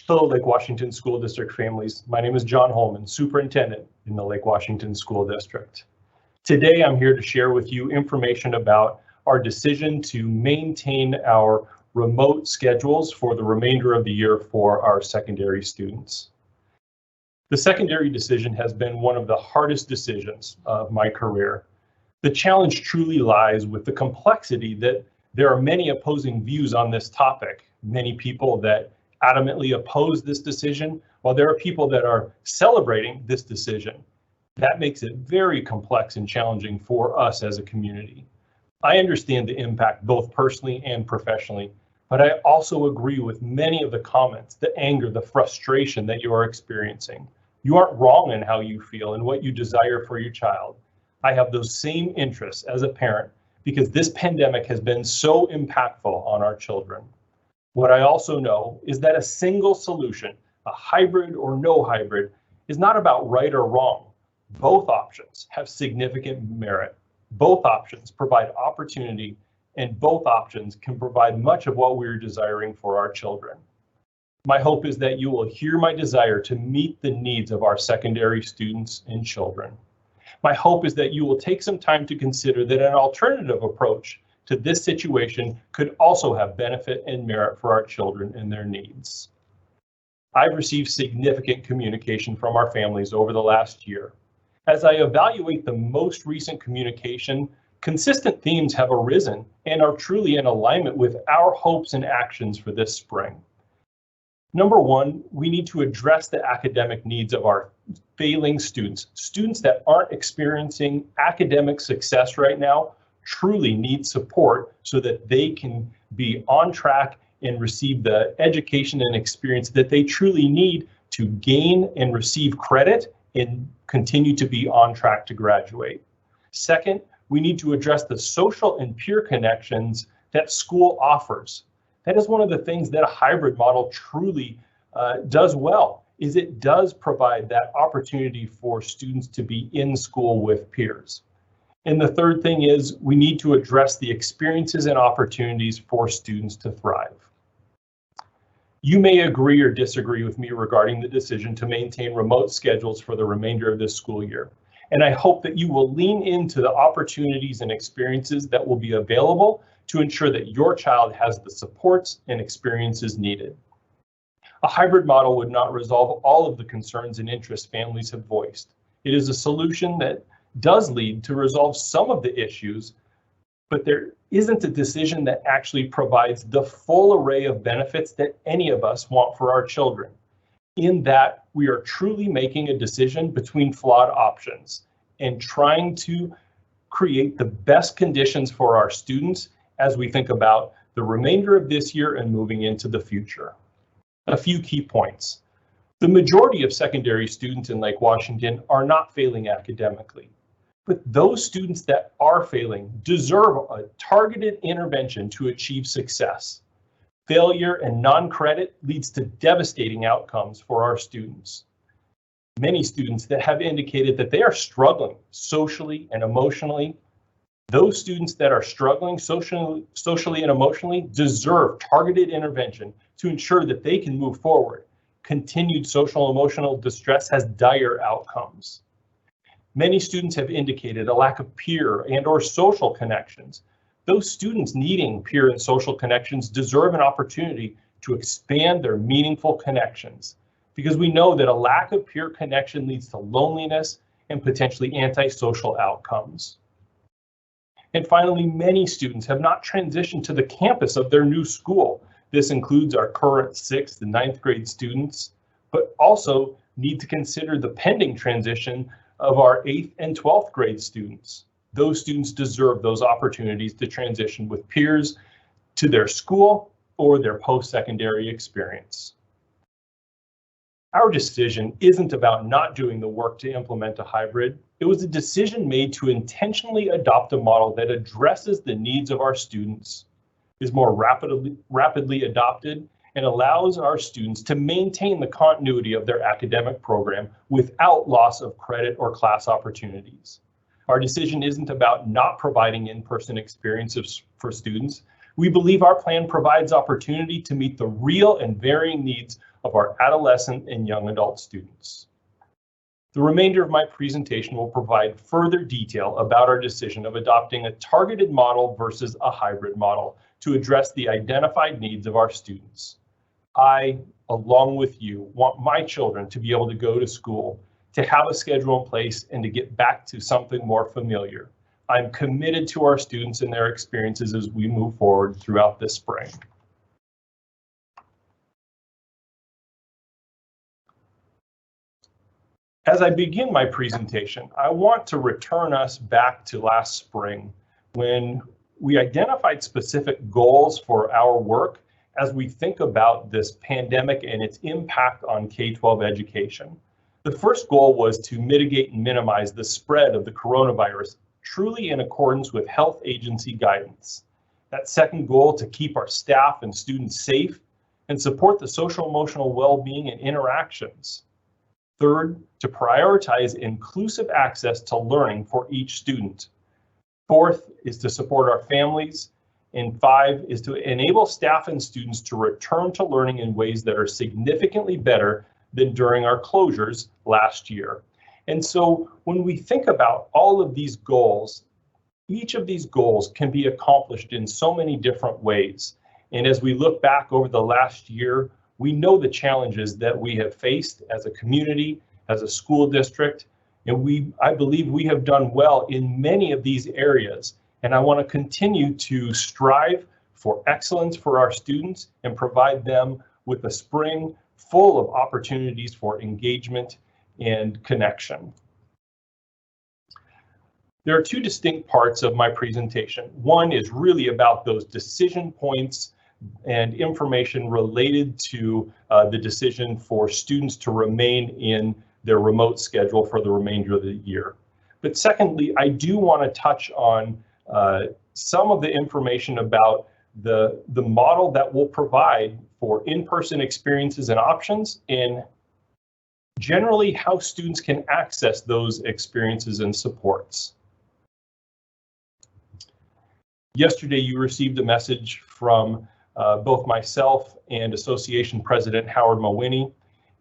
Hello, Lake Washington School District families. My name is Jon Holmen, Superintendent in the Lake Washington School District. Today, I'm here to share with you information about our decision to maintain our remote schedules for the remainder of the year for our secondary students. The secondary decision has been one of the hardest decisions of my career. The challenge truly lies with the complexity that there are many opposing views on this topic. Many people that adamantly oppose this decision, while there are people that are celebrating this decision. That makes it very complex and challenging for us as a community. I understand the impact both personally and professionally, but I also agree with many of the comments, the anger, the frustration that you are experiencing. You aren't wrong in how you feel and what you desire for your child. I have those same interests as a parent because this pandemic has been so impactful on our children. What I also know is that a single solution, a hybrid or no hybrid, is not about right or wrong. Both options have significant merit. Both options provide opportunity, and both options can provide much of what we're desiring for our children. My hope is that you will hear my desire to meet the needs of our secondary students and children. My hope is that you will take some time to consider that an alternative approach to this situation could also have benefit and merit for our children and their needs. I've received significant communication from our families over the last year. As I evaluate the most recent communication, consistent themes have arisen and are truly in alignment with our hopes and actions for this spring. Number one, we need to address the academic needs of our failing students. Students that aren't experiencing academic success right now truly need support so that they can be on track and receive the education and experience that they truly need to gain and receive credit and continue to be on track to graduate. Second, we need to address the social and peer connections that school offers. That is one of the things that a hybrid model truly does well, is it does provide that opportunity for students to be in school with peers. And the third thing is we need to address the experiences and opportunities for students to thrive. You may agree or disagree with me regarding the decision to maintain remote schedules for the remainder of this school year. And I hope that you will lean into the opportunities and experiences that will be available to ensure that your child has the supports and experiences needed. A hybrid model would not resolve all of the concerns and interests families have voiced. It is a solution that does lead to resolve some of the issues, but there isn't a decision that actually provides the full array of benefits that any of us want for our children. In that, we are truly making a decision between flawed options and trying to create the best conditions for our students as we think about the remainder of this year and moving into the future. A few key points. The majority of secondary students in Lake Washington are not failing academically. But those students that are failing deserve a targeted intervention to achieve success. Failure and non-credit leads to devastating outcomes for our students. Many students that have indicated that they are struggling socially and emotionally. Those students that are struggling socially and emotionally deserve targeted intervention to ensure that they can move forward. Continued social and emotional distress has dire outcomes. Many students have indicated a lack of peer and or social connections. Those students needing peer and social connections deserve an opportunity to expand their meaningful connections, because we know that a lack of peer connection leads to loneliness and potentially antisocial outcomes. And finally, many students have not transitioned to the campus of their new school. This includes our current 6th and 9th grade students, but also need to consider the pending transition of our 8th and 12th grade students. Those students deserve those opportunities to transition with peers to their school or their post-secondary experience. Our decision isn't about not doing the work to implement a hybrid. It was a decision made to intentionally adopt a model that addresses the needs of our students, is more rapidly adopted, and allows our students to maintain the continuity of their academic program without loss of credit or class opportunities. Our decision isn't about not providing in-person experiences for students. We believe our plan provides opportunity to meet the real and varying needs of our adolescent and young adult students. The remainder of my presentation will provide further detail about our decision of adopting a targeted model versus a hybrid model to address the identified needs of our students. I, along with you, want my children to be able to go to school, to have a schedule in place, and to get back to something more familiar. I'm committed to our students and their experiences as we move forward throughout this spring. As I begin my presentation, I want to return us back to last spring when we identified specific goals for our work as we think about this pandemic and its impact on K-12 education. The first goal was to mitigate and minimize the spread of the coronavirus, truly in accordance with health agency guidance. That second goal, to keep our staff and students safe and support the social emotional well-being and interactions. Third, to prioritize inclusive access to learning for each student. Fourth is to support our families. And 5 is to enable staff and students to return to learning in ways that are significantly better than during our closures last year. And so when we think about all of these goals, each of these goals can be accomplished in so many different ways. And as we look back over the last year, we know the challenges that we have faced as a community, as a school district, and I believe we have done well in many of these areas. And I want to continue to strive for excellence for our students and provide them with a spring full of opportunities for engagement and connection. There are 2 distinct parts of my presentation. One is really about those decision points and information related to the decision for students to remain in their remote schedule for the remainder of the year. But secondly, I do want to touch on some of the information about the model that will provide for in-person experiences and options, and generally how students can access those experiences and supports. Yesterday, you received a message from both myself and Association President Howard Mawhinney,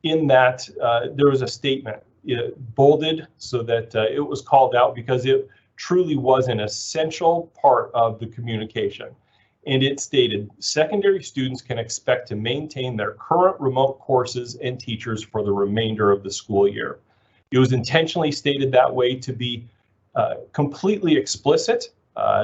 in that there was a statement bolded so that it was called out because it truly was an essential part of the communication. And it stated, secondary students can expect to maintain their current remote courses and teachers for the remainder of the school year. It was intentionally stated that way to be completely explicit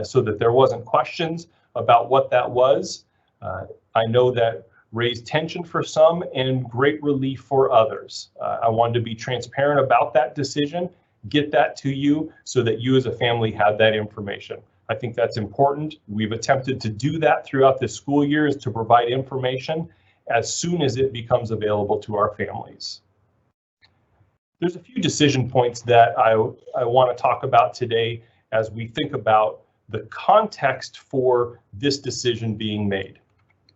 so that there wasn't questions about what that was. I know that raised tension for some and great relief for others. I wanted to be transparent about that decision, get that to you so that you as a family have that information. I think that's important. We've attempted to do that throughout this school year, is to provide information as soon as it becomes available to our families. There's a few decision points that I want to talk about today as we think about the context for this decision being made.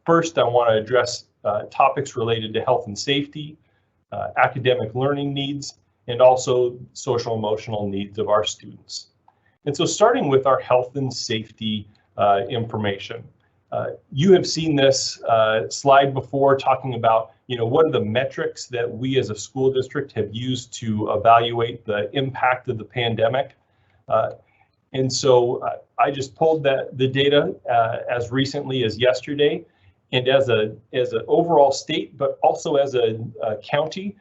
First, I want to address topics related to health and safety, academic learning needs, and also social emotional needs of our students. And so starting with our health and safety information. You have seen this slide before, talking about, what are the metrics that we as a school district have used to evaluate the impact of the pandemic. And so I just pulled the data as recently as yesterday. And as an overall state, but also as a county,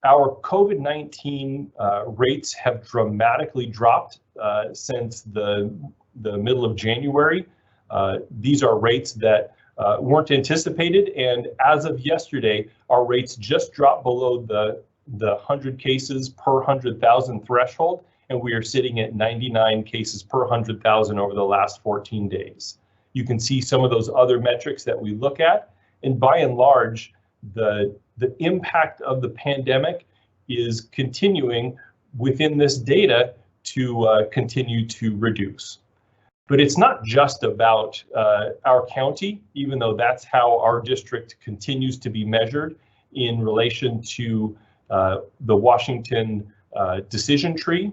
our COVID-19 rates have dramatically dropped since the middle of January. These are rates that weren't anticipated, and as of yesterday, our rates just dropped below the 100 cases per 100,000 threshold, and we are sitting at 99 cases per 100,000 over the last 14 days. You can see some of those other metrics that we look at, and by and large, the impact of the pandemic is continuing within this data to continue to reduce. But it's not just about our county, even though that's how our district continues to be measured in relation to the Washington decision tree.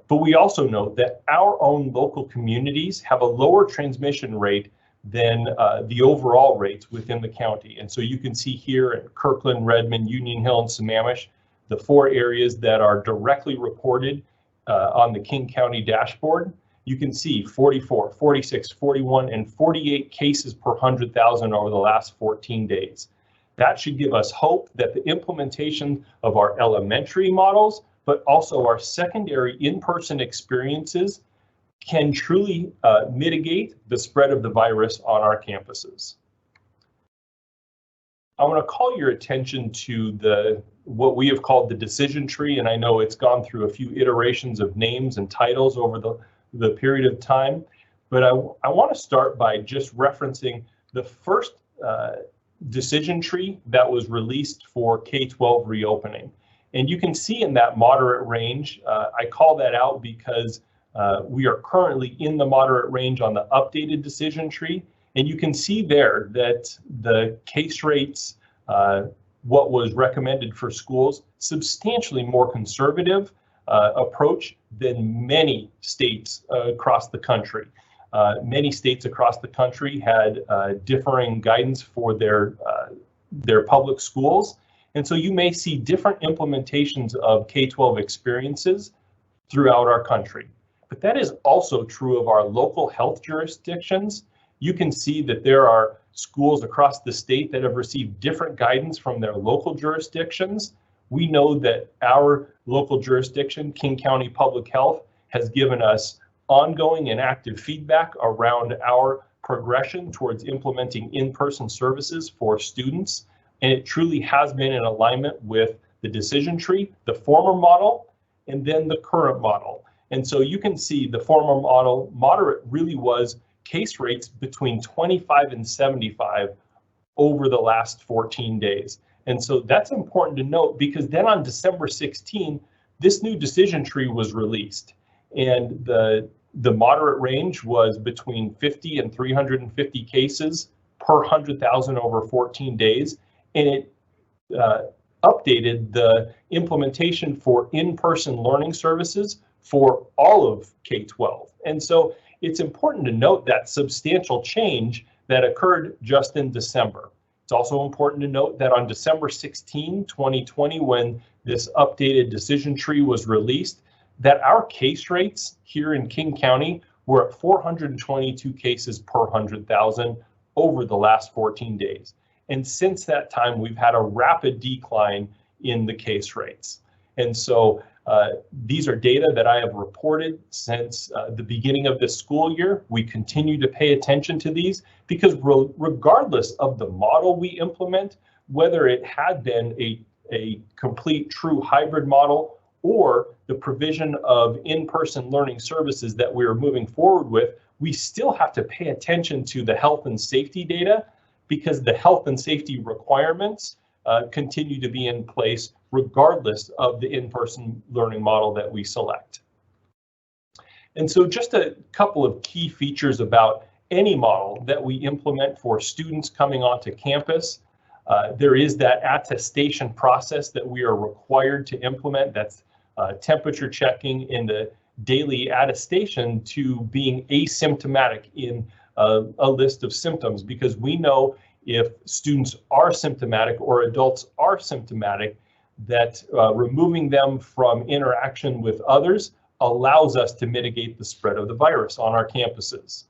But we also know that our own local communities have a lower transmission rate than the overall rates within the county. And so you can see here in Kirkland, Redmond, Union Hill, and Sammamish, the 4 areas that are directly reported on the King County dashboard. You can see 44, 46, 41, and 48 cases per 100,000 over the last 14 days. That should give us hope that the implementation of our elementary models, but also our secondary in-person experiences, can truly mitigate the spread of the virus on our campuses. I want to call your attention to what we have called the decision tree, and I know it's gone through a few iterations of names and titles over the period of time, but I want to start by just referencing the first decision tree that was released for K-12 reopening. And you can see in that moderate range, I call that out because we are currently in the moderate range on the updated decision tree. And you can see there that the case rates, what was recommended for schools, substantially more conservative approach than many states across the country. Many states across the country had differing guidance for their public schools. And so you may see different implementations of K-12 experiences throughout our country. But that is also true of our local health jurisdictions. You can see that there are schools across the state that have received different guidance from their local jurisdictions. We know that our local jurisdiction, King County Public Health, has given us ongoing and active feedback around our progression towards implementing in-person services for students. And it truly has been in alignment with the decision tree, the former model, and then the current model. And so you can see the former model, moderate, really was case rates between 25 and 75 over the last 14 days. And so that's important to note, because then on December 16, this new decision tree was released. And the moderate range was between 50 and 350 cases per 100,000 over 14 days. And it updated the implementation for in-person learning services for all of K-12. And so it's important to note that substantial change that occurred just in December. It's also important to note that on December 16, 2020, when this updated decision tree was released, that our case rates here in King County were at 422 cases per 100,000 over the last 14 days. And since that time, we've had a rapid decline in the case rates. And so these are data that I have reported since the beginning of this school year. We continue to pay attention to these because regardless of the model we implement, whether it had been a complete true hybrid model or the provision of in-person learning services that we are moving forward with, we still have to pay attention to the health and safety data, because the health and safety requirements continue to be in place regardless of the in-person learning model that we select. And so just a couple of key features about any model that we implement for students coming onto campus. There is that attestation process that we are required to implement. That's temperature checking and the daily attestation to being asymptomatic in a list of symptoms, because we know if students are symptomatic or adults are symptomatic, that removing them from interaction with others allows us to mitigate the spread of the virus on our campuses.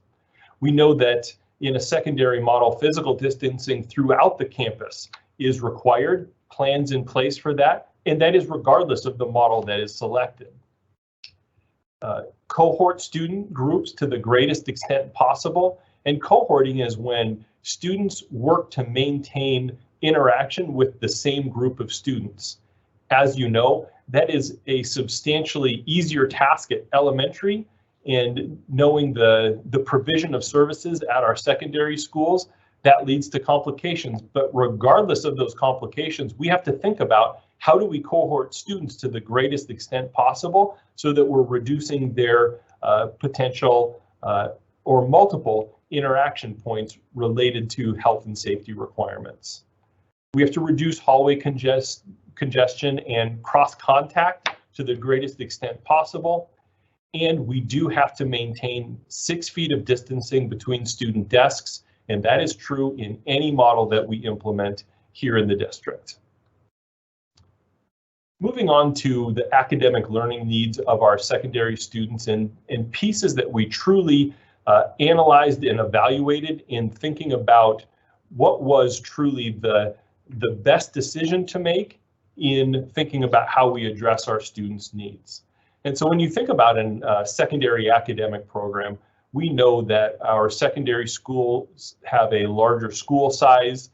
We know that in a secondary model, physical distancing throughout the campus is required, plans in place for that, and that is regardless of the model that is selected. Cohort student groups to the greatest extent possible, and cohorting is when students work to maintain interaction with the same group of students. As you know, that is a substantially easier task at elementary, and knowing the provision of services at our secondary schools, that leads to complications. But regardless of those complications, we have to think about how do we cohort students to the greatest extent possible so that we're reducing their potential or multiple interaction points related to health and safety requirements. We have to reduce hallway congestion and cross contact to the greatest extent possible. And we do have to maintain 6 feet of distancing between student desks And that is true in any model that we implement here in the district. Moving on to the academic learning needs of our secondary students and pieces that we truly analyzed and evaluated in thinking about what was truly the best decision to make in thinking about how we address our students' needs. And so when you think about a secondary academic program, we know that our secondary schools have a larger school size,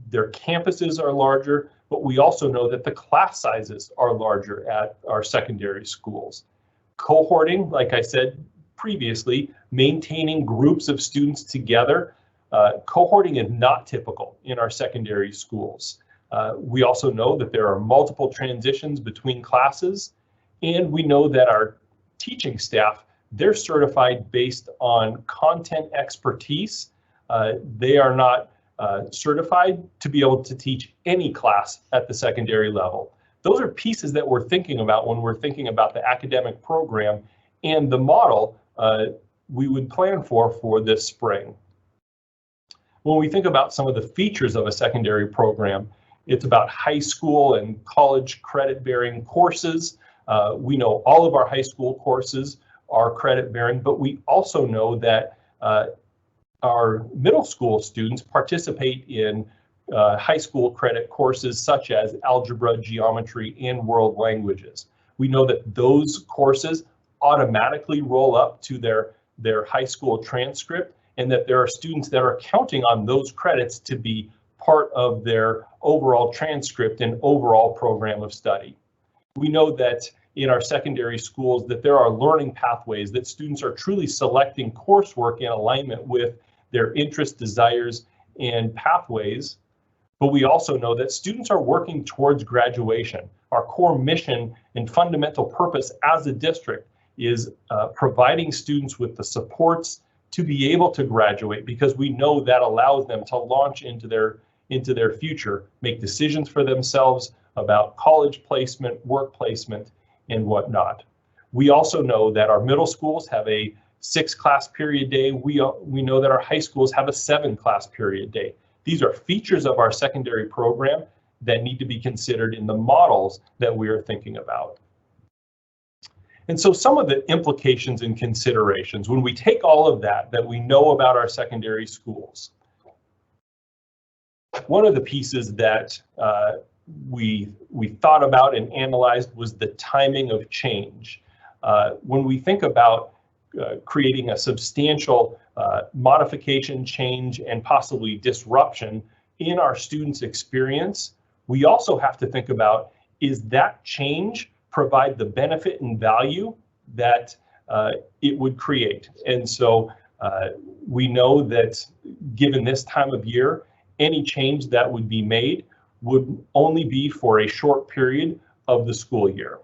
their campuses are larger, but we also know that the class sizes are larger at our secondary schools. Cohorting, like I said previously, maintaining groups of students together, cohorting is not typical in our secondary schools. We also know that there are multiple transitions between classes, and we know that our teaching staff, they're certified based on content expertise. They are not certified to be able to teach any class at the secondary level. Those are pieces that we're thinking about when we're thinking about the academic program and the model we would plan for this spring. When we think about some of the features of a secondary program, it's about high school and college credit-bearing courses. We know all of our high school courses are credit-bearing, but we also know that our middle school students participate in high school credit courses such as algebra, geometry, and world languages. We know that those courses automatically roll up to their high school transcript, and that there are students that are counting on those credits to be part of their overall transcript and overall program of study. We know that in our secondary schools that there are learning pathways, that students are truly selecting coursework in alignment with their interests, desires, and pathways. But we also know that students are working towards graduation. Our core mission and fundamental purpose as a district is providing students with the supports to be able to graduate, because we know that allows them to launch into their future, make decisions for themselves about college placement, work placement, and whatnot. We also know that our middle schools have a 6-class period day. We know that our high schools have a 7-class period day. These are features of our secondary program that need to be considered in the models that we are thinking about. And so some of the implications and considerations, when we take all of that we know about our secondary schools, one of the pieces that we thought about and analyzed was the timing of change. When we think about creating a substantial modification, change, and possibly disruption in our students' experience, we also have to think about, is that change provide the benefit and value that it would create? And so we know that given this time of year, any change that would be made would only be for a short period of the school year.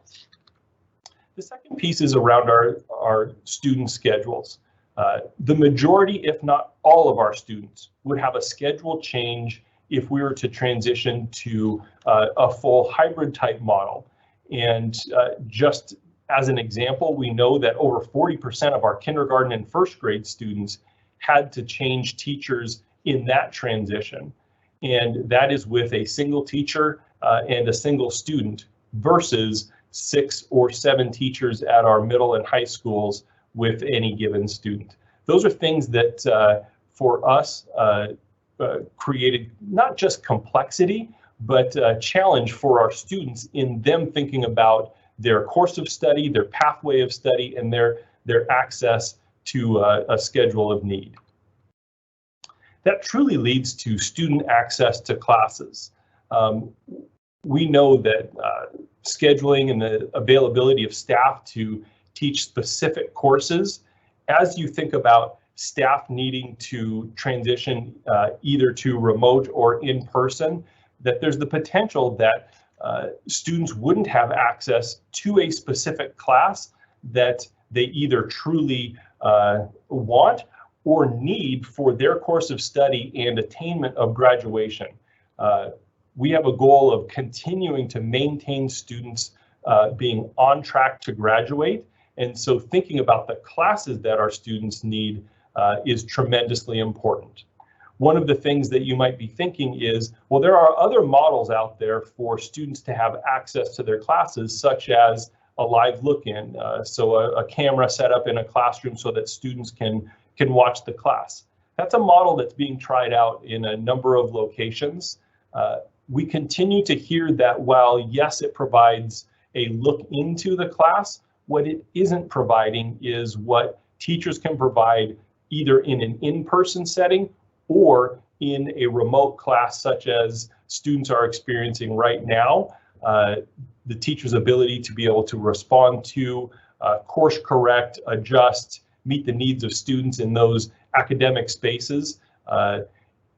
The second piece is around our student schedules. The majority, if not all of our students, would have a schedule change if we were to transition to a full hybrid type model. And just as an example, we know that over 40% of our kindergarten and first grade students had to change teachers in that transition. And that is with a single teacher and a single student versus 6 or 7 teachers at our middle and high schools with any given student. Those are things that for us created not just complexity, but a challenge for our students in them thinking about their course of study, their pathway of study, and their access to a schedule of need. That truly leads to student access to classes. We know that scheduling and the availability of staff to teach specific courses, as you think about staff needing to transition either to remote or in person, that there's the potential that students wouldn't have access to a specific class that they either truly want or need for their course of study and attainment of graduation. We have a goal of continuing to maintain students being on track to graduate. And so thinking about the classes that our students need is tremendously important. One of the things that you might be thinking is, well, there are other models out there for students to have access to their classes, such as a live look-in, so a camera set up in a classroom so that students can watch the class. That's a model that's being tried out in a number of locations. We continue to hear that while, yes, it provides a look into the class, what it isn't providing is what teachers can provide either in an in-person setting or in a remote class, such as students are experiencing right now. The teacher's ability to be able to respond to, course correct, adjust, meet the needs of students in those academic spaces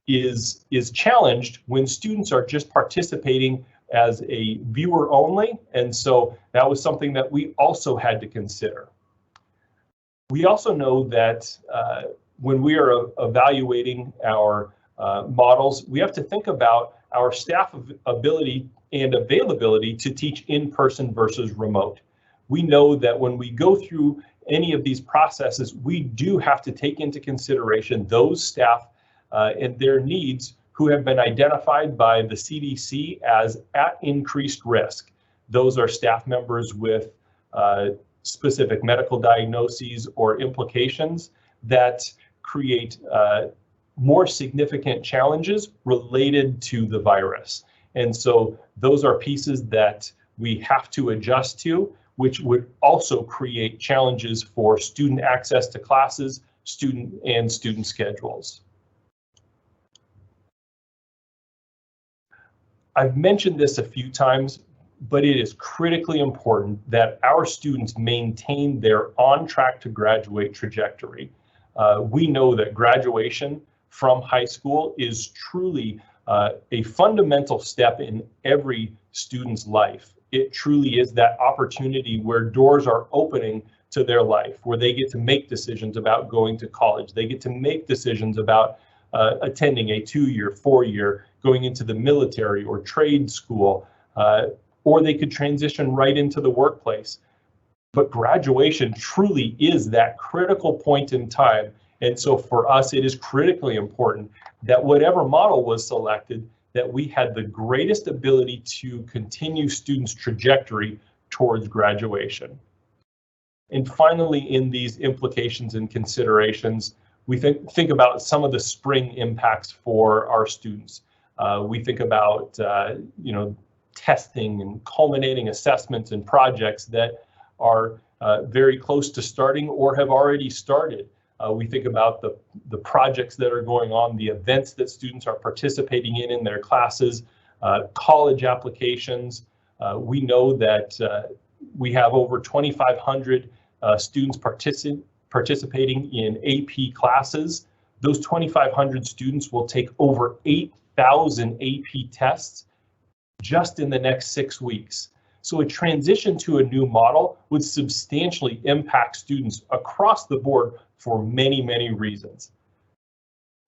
is challenged when students are just participating as a viewer only. And so that was something that we also had to consider. We also know that when we are evaluating our models, we have to think about our staff ability and availability to teach in person versus remote. We know that when we go through any of these processes, we do have to take into consideration those staff and their needs who have been identified by the CDC as at increased risk. Those are staff members with specific medical diagnoses or implications that create more significant challenges related to the virus. And so those are pieces that we have to adjust to, which would also create challenges for student access to classes, student schedules. I've mentioned this a few times, but it is critically important that our students maintain their on track to graduate trajectory. We know that graduation from high school is truly a fundamental step in every student's life. It truly is that opportunity where doors are opening to their life, where they get to make decisions about going to college. They get to make decisions about attending a 2-year, 4-year, going into the military or trade school, or they could transition right into the workplace. But graduation truly is that critical point in time. And so for us, it is critically important that whatever model was selected, that we had the greatest ability to continue students' trajectory towards graduation. And finally, in these implications and considerations, we think about some of the spring impacts for our students. We think about testing and culminating assessments and projects that are very close to starting or have already started. We think about the projects that are going on, the events that students are participating in their classes, college applications. We know that we have over 2,500 students participating in AP classes. Those 2,500 students will take over 8,000 AP tests just in the next 6 weeks. So a transition to a new model would substantially impact students across the board for many, many reasons.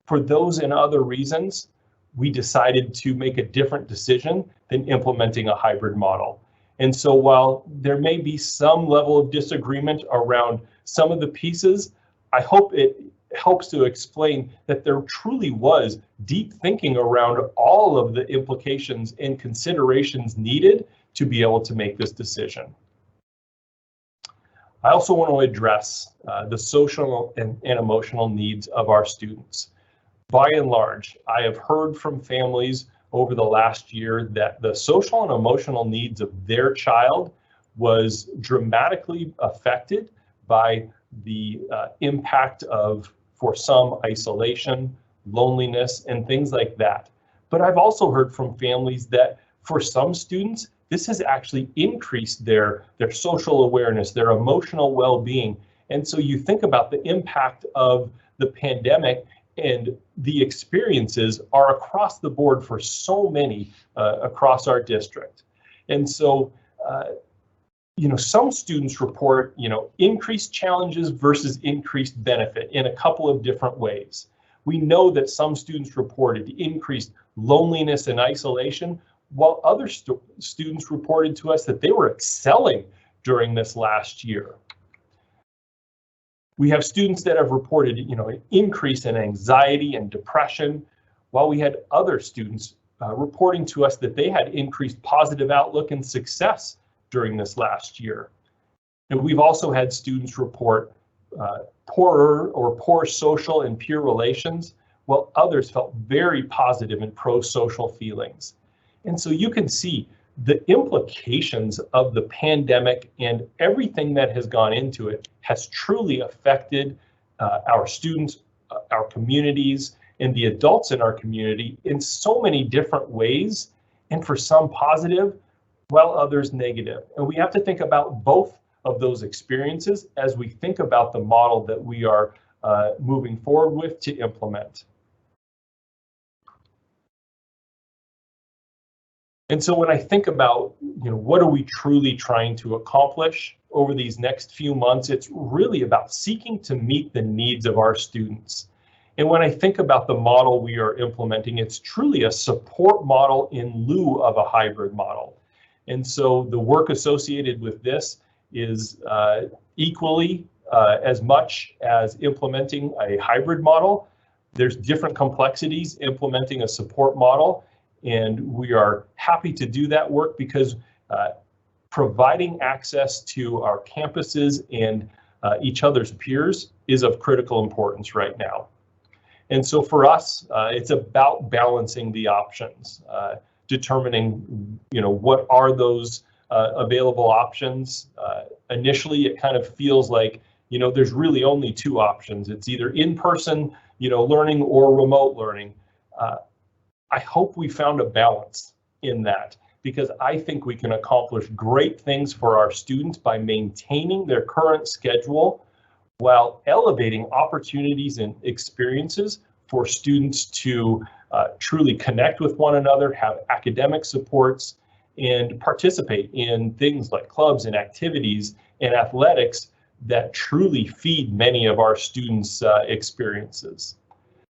For those and other reasons, we decided to make a different decision than implementing a hybrid model. And so while there may be some level of disagreement around some of the pieces, I hope it helps to explain that there truly was deep thinking around all of the implications and considerations needed to be able to make this decision. I also want to address the social and emotional needs of our students. By and large, I have heard from families over the last year that the social and emotional needs of their child was dramatically affected by the impact of, for some, isolation, loneliness, and things like that. But I've also heard from families that for some students, this has actually increased their social awareness, their emotional well-being. And so you think about the impact of the pandemic, and the experiences are across the board for so many across our district. And so, some students report, increased challenges versus increased benefit in a couple of different ways. We know that some students reported increased loneliness and isolation, while other students reported to us that they were excelling during this last year. We have students that have reported, an increase in anxiety and depression, while we had other students reporting to us that they had increased positive outlook and success during this last year. And we've also had students report poor social and peer relations, while others felt very positive and pro-social feelings. And so you can see the implications of the pandemic and everything that has gone into it has truly affected our students, our communities, and the adults in our community in so many different ways, and for some positive, while others negative. And we have to think about both of those experiences as we think about the model that we are moving forward with to implement. And so when I think about, what are we truly trying to accomplish over these next few months, it's really about seeking to meet the needs of our students. And when I think about the model we are implementing, it's truly a support model in lieu of a hybrid model. And so the work associated with this is equally as much as implementing a hybrid model. There's different complexities implementing a support model, and we are happy to do that work because providing access to our campuses and each other's peers is of critical importance right now. And so for us, it's about balancing the options, determining, what are those available options. Initially, it kind of feels like, there's really only two options. It's either in-person, learning or remote learning. I hope we found a balance in that, because I think we can accomplish great things for our students by maintaining their current schedule while elevating opportunities and experiences for students to truly connect with one another, have academic supports, and participate in things like clubs and activities and athletics that truly feed many of our students' experiences.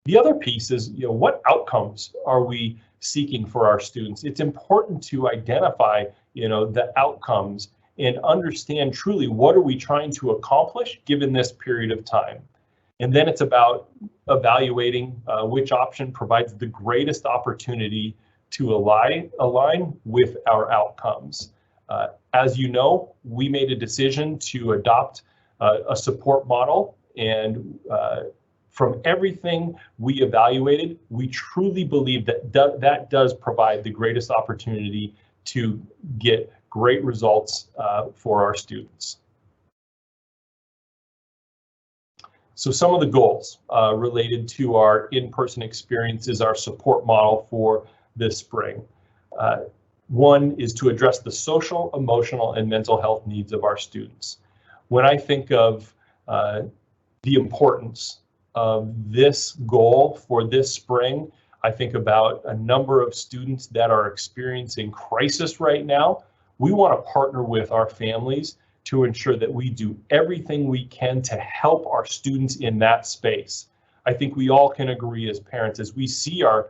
The other piece is, what outcomes are we seeking for our students? It's important to identify, the outcomes and understand truly what are we trying to accomplish given this period of time. And then it's about evaluating which option provides the greatest opportunity to align with our outcomes. As you know, we made a decision to adopt a support model, and from everything we evaluated, we truly believe that that does provide the greatest opportunity to get great results for our students. So some of the goals related to our in-person experiences, our support model for this spring. One is to address the social, emotional, and mental health needs of our students. When I think of the importance of this goal for this spring, I think about a number of students that are experiencing crisis right now. We want to partner with our families to ensure that we do everything we can to help our students in that space. I think we all can agree as parents, as we see our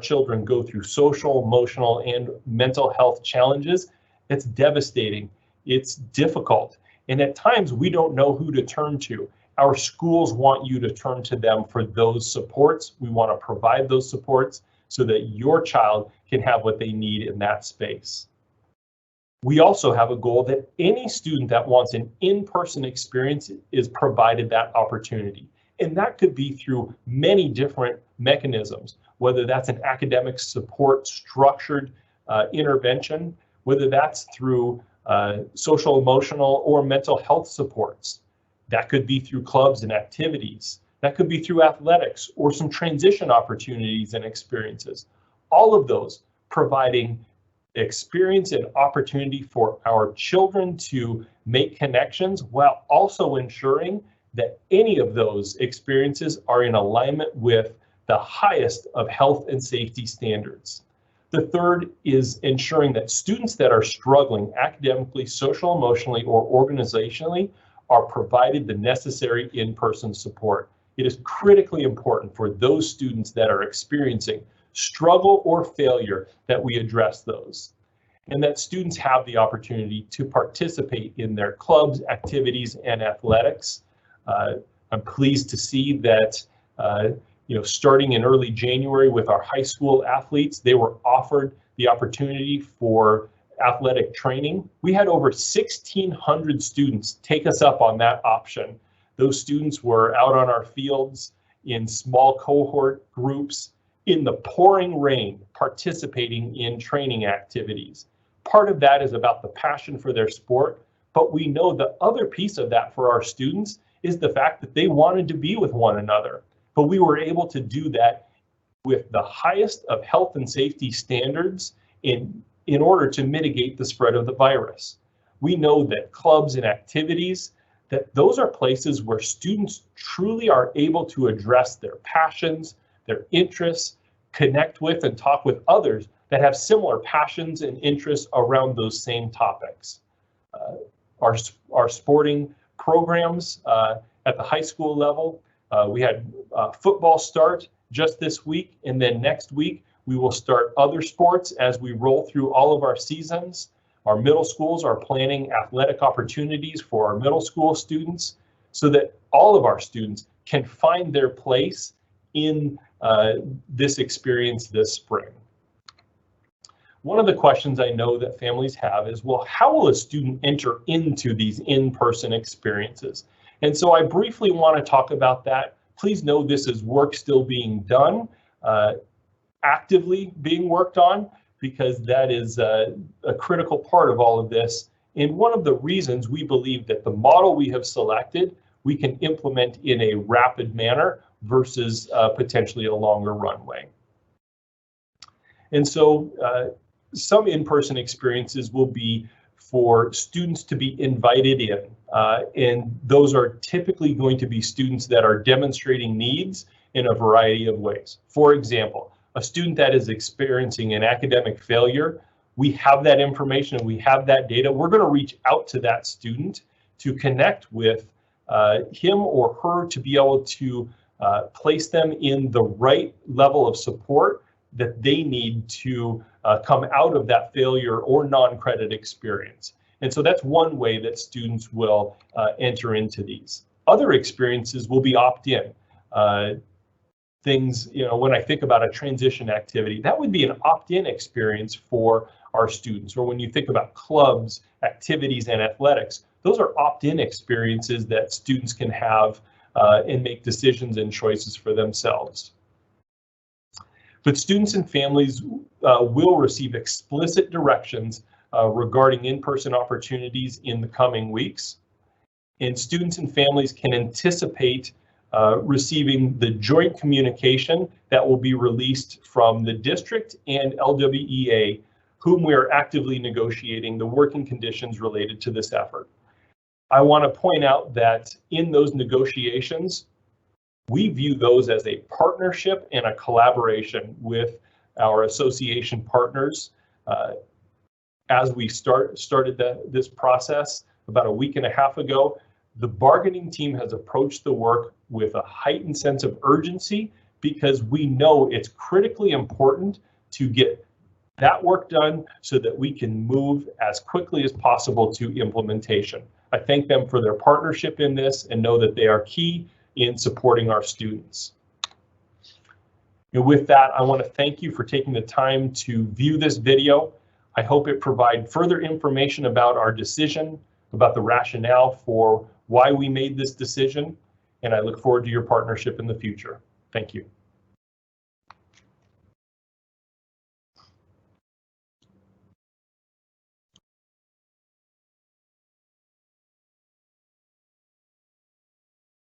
children go through social, emotional, and mental health challenges, it's devastating, it's difficult, and at times we don't know who to turn to. Our schools want you to turn to them for those supports. We want to provide those supports so that your child can have what they need in that space. We also have a goal that any student that wants an in-person experience is provided that opportunity. And that could be through many different mechanisms, whether that's an academic support structured intervention, whether that's through social, emotional, or mental health supports. That could be through clubs and activities. That could be through athletics or some transition opportunities and experiences. All of those providing experience and opportunity for our children to make connections while also ensuring that any of those experiences are in alignment with the highest of health and safety standards. The third is ensuring that students that are struggling academically, social, emotionally, or organizationally are provided the necessary in-person support. It is critically important for those students that are experiencing struggle or failure that we address those, and that students have the opportunity to participate in their clubs, activities, and athletics. I'm pleased to see that starting in early January with our high school athletes, they were offered the opportunity for athletic training. We had over 1,600 students take us up on that option. Those students were out on our fields in small cohort groups in the pouring rain, participating in training activities. Part of that is about the passion for their sport, but we know the other piece of that for our students is the fact that they wanted to be with one another. But we were able to do that with the highest of health and safety standards in order to mitigate the spread of the virus. We know that clubs and activities, that those are places where students truly are able to address their passions, their interests, connect with and talk with others that have similar passions and interests around those same topics. Our sporting programs at the high school level, we had football start just this week, and then next week we will start other sports as we roll through all of our seasons. Our middle schools are planning athletic opportunities for our middle school students so that all of our students can find their place in this experience this spring. One of the questions I know that families have is, well, how will a student enter into these in-person experiences? And so I briefly want to talk about that. Please know this is work still being done, actively being worked on, because that is a critical part of all of this. And one of the reasons we believe that the model we have selected, we can implement in a rapid manner versus potentially a longer runway. And so some in-person experiences will be for students to be invited in, and those are typically going to be students that are demonstrating needs in a variety of ways. For example, a student that is experiencing an academic failure, we have that information and we have that data. We're going to reach out to that student to connect with him or her to be able to place them in the right level of support that they need to come out of that failure or non-credit experience. And so that's one way that students will enter into these. Other experiences will be opt-in. Things, when I think about a transition activity, that would be an opt-in experience for our students. Or when you think about clubs, activities, and athletics, those are opt-in experiences that students can have and make decisions and choices for themselves. But students and families will receive explicit directions regarding in-person opportunities in the coming weeks. And students and families can anticipate receiving the joint communication that will be released from the district and LWEA, whom we are actively negotiating the working conditions related to this effort. I want to point out that in those negotiations, we view those as a partnership and a collaboration with our association partners. As we started this process about a week and a half ago, the bargaining team has approached the work with a heightened sense of urgency because we know it's critically important to get that work done so that we can move as quickly as possible to implementation. I thank them for their partnership in this and know that they are key in supporting our students. And with that, I want to thank you for taking the time to view this video. I hope it provides further information about our decision, about the rationale for why we made this decision, and I look forward to your partnership in the future. Thank you.